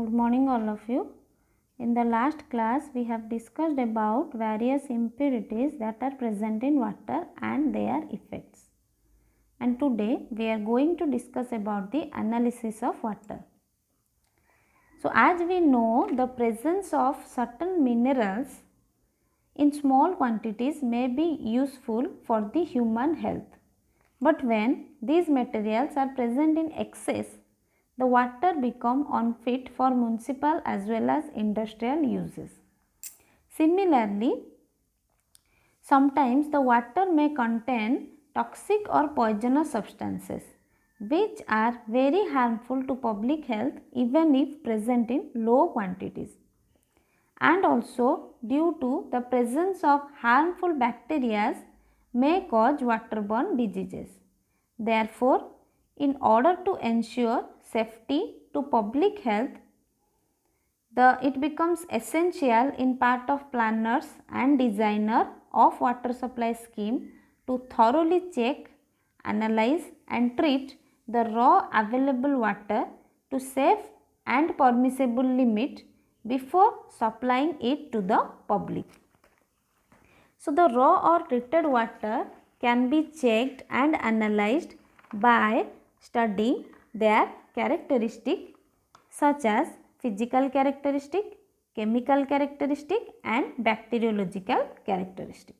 Good morning all of you. In the last class we have discussed about various impurities that are present in water and their effects. And today we are going to discuss about the analysis of water. So as we know, the presence of certain minerals in small quantities may be useful for the human health. But when these materials are present in excess, the water become unfit for municipal as well as industrial uses. Similarly, sometimes the water may contain toxic or poisonous substances which are very harmful to public health even if present in low quantities. And also due to the presence of harmful bacteria may cause waterborne diseases. Therefore, in order to ensure safety to public health, it becomes essential in part of planners and designer of water supply scheme to thoroughly check, analyze and treat the raw available water to safe and permissible limit before supplying it to the public. So, the raw or treated water can be checked and analyzed by studying their characteristic such as physical characteristic, chemical characteristic and bacteriological characteristic.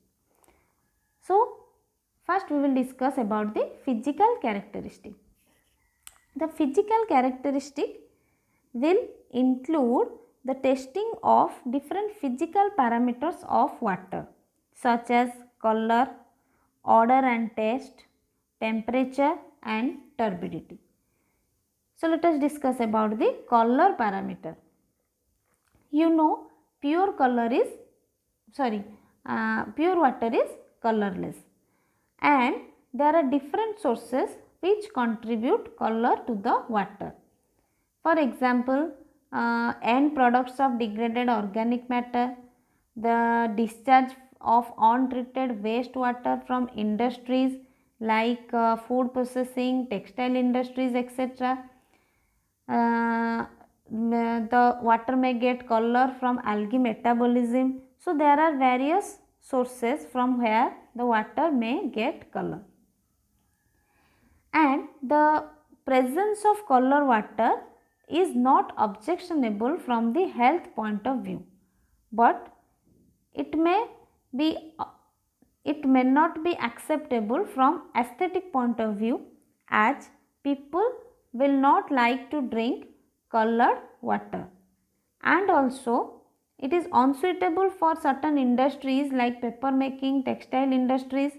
So, first we will discuss about the physical characteristic. The physical characteristic will include the testing of different physical parameters of water such as color, odor and taste, temperature and turbidity. So, let us discuss about the color parameter. You know, pure water is colorless and there are different sources which contribute color to the water. For example, end products of degraded organic matter, the discharge of untreated wastewater from industries like food processing, textile industries, etc. The water may get color from algae metabolism. So, there are various sources from where the water may get color. And the presence of color water is not objectionable from the health point of view, but it may not be acceptable from aesthetic point of view, as people will not like to drink colored water, and also it is unsuitable for certain industries like paper making, textile industries,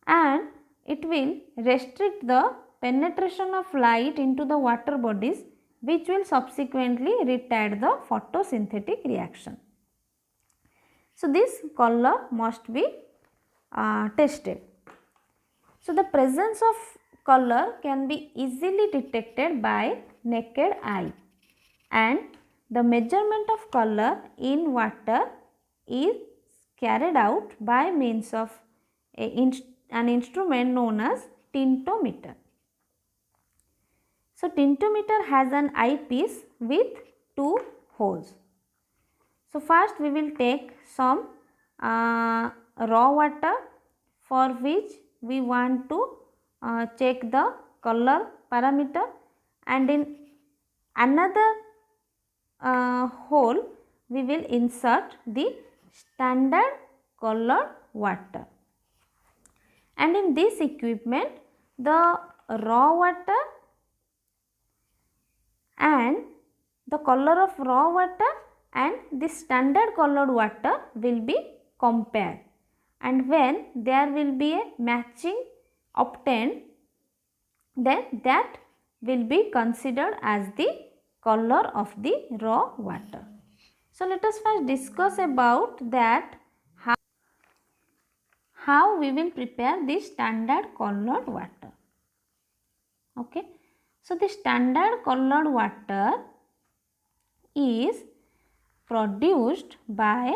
and it will restrict the penetration of light into the water bodies, which will subsequently retard the photosynthetic reaction. So, this color must be tested. So, the presence of color can be easily detected by naked eye, and the measurement of color in water is carried out by means of an instrument known as tintometer. So, tintometer has an eyepiece with two holes. So, first we will take some raw water for which we want to check the color parameter, and in another hole we will insert the standard colored water, and in this equipment the raw water and the color of raw water and the standard colored water will be compared, and when there will be a matching obtained, then that will be considered as the color of the raw water. So, let us first discuss about that how we will prepare the standard colored water. Okay. So, the standard colored water is produced by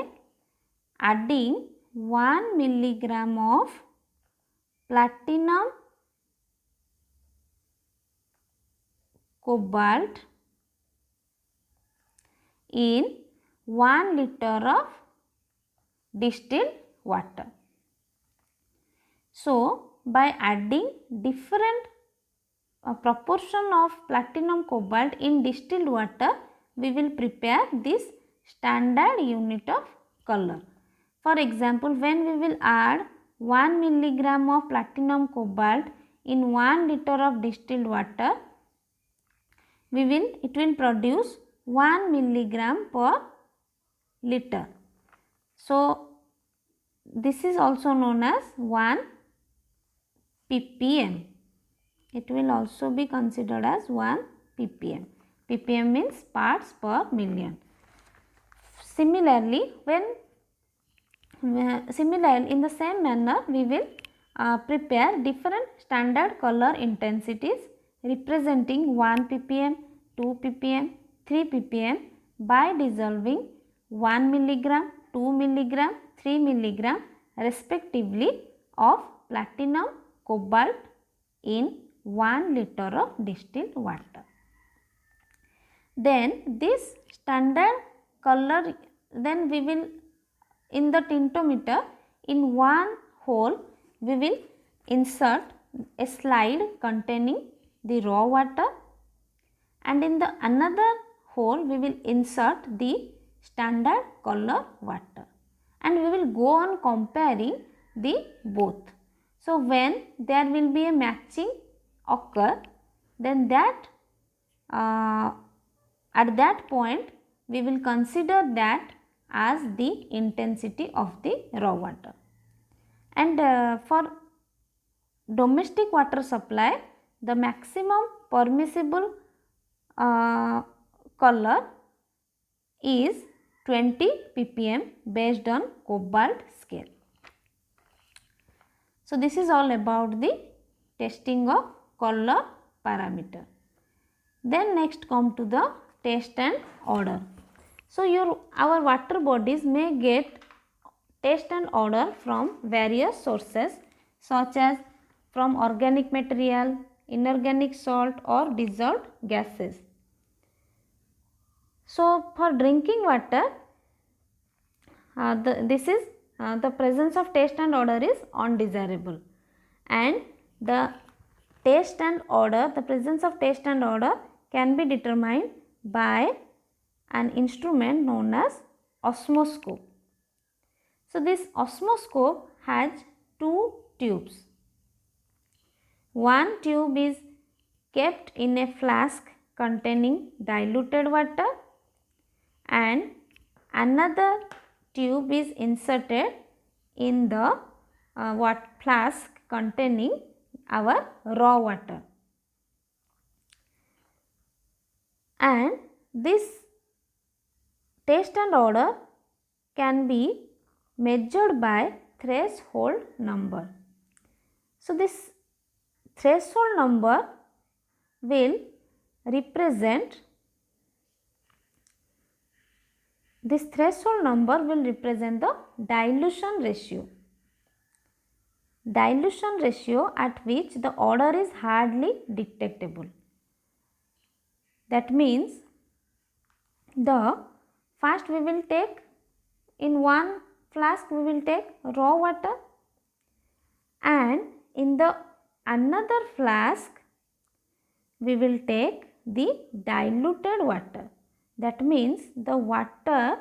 adding 1 milligram of platinum cobalt in 1 liter of distilled water. So, by adding different proportion of platinum cobalt in distilled water, we will prepare this standard unit of color. For example, when we will add 1 milligram of platinum cobalt in 1 liter of distilled water, it will produce 1 milligram per liter. So, this is also known as 1 ppm. It will also be considered as 1 ppm. ppm means parts per million. Similarly, in the same manner, we will prepare different standard color intensities representing 1 ppm, 2 ppm, 3 ppm by dissolving 1 milligram, 2 milligram, 3 milligram respectively of platinum cobalt in 1 liter of distilled water. Then this standard color, then we will in the tintometer, in one hole we will insert a slide containing the raw water, and in the another hole we will insert the standard color water, and we will go on comparing the both. So, when there will be a matching occur, then that at that point we will consider that as the intensity of the raw water. And for domestic water supply, the maximum permissible color is 20 ppm based on cobalt scale. So, this is all about the testing of color parameter. Then next come to the taste and odor. So, our water bodies may get taste and odor from various sources such as from organic material, inorganic salt or dissolved gases. So, for drinking water, the presence of taste and odor is undesirable, and the presence of taste and odor can be determined by an instrument known as osmoscope. So, this osmoscope has two tubes. One tube is kept in a flask containing diluted water, and another tube is inserted in the flask containing our raw water, and this taste and odor can be measured by threshold number. So, this threshold number will represent the dilution ratio. Dilution ratio at which the odor is hardly detectable. That means first we will take in one flask we will take raw water, and in the another flask we will take the diluted water. That means the water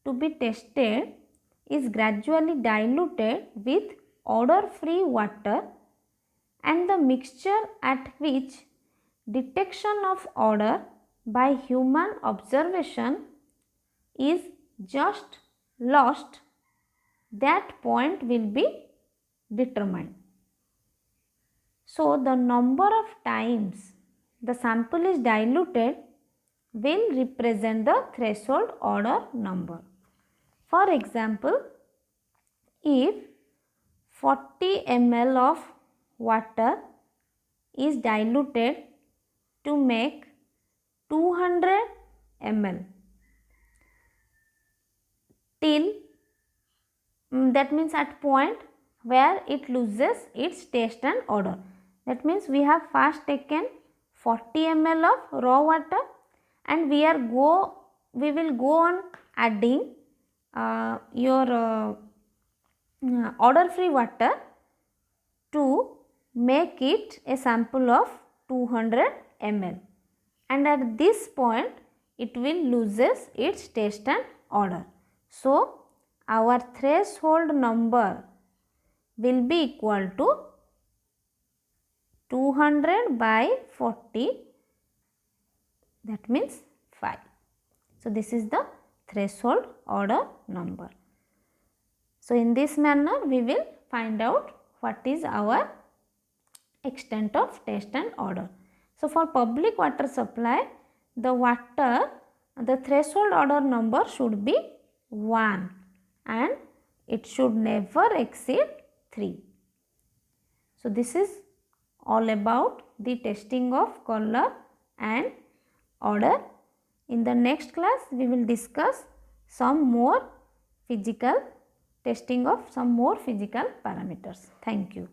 to be tested is gradually diluted with odor free water, and the mixture at which detection of odor by human observation is just lost, that point will be determined. So, the number of times the sample is diluted will represent the threshold odor number. For example, if 40 ml of water is diluted to make 200 ml till that means at point where it loses its taste and odor. That means we have first taken 40 ml of raw water and we are go we will go on adding your odor free water to make it a sample of 200 ml, and at this point it will loses its taste and odor. So, our threshold number will be equal to 200 by 40, that means 5. So, this is the threshold odor number. So, in this manner we will find out what is our extent of taste and odor. So, for public water supply, the threshold odor number should be 1 and it should never exceed 3. So, this is all about the testing of color and odor. In the next class, we will discuss some more physical testing of some more physical parameters. Thank you.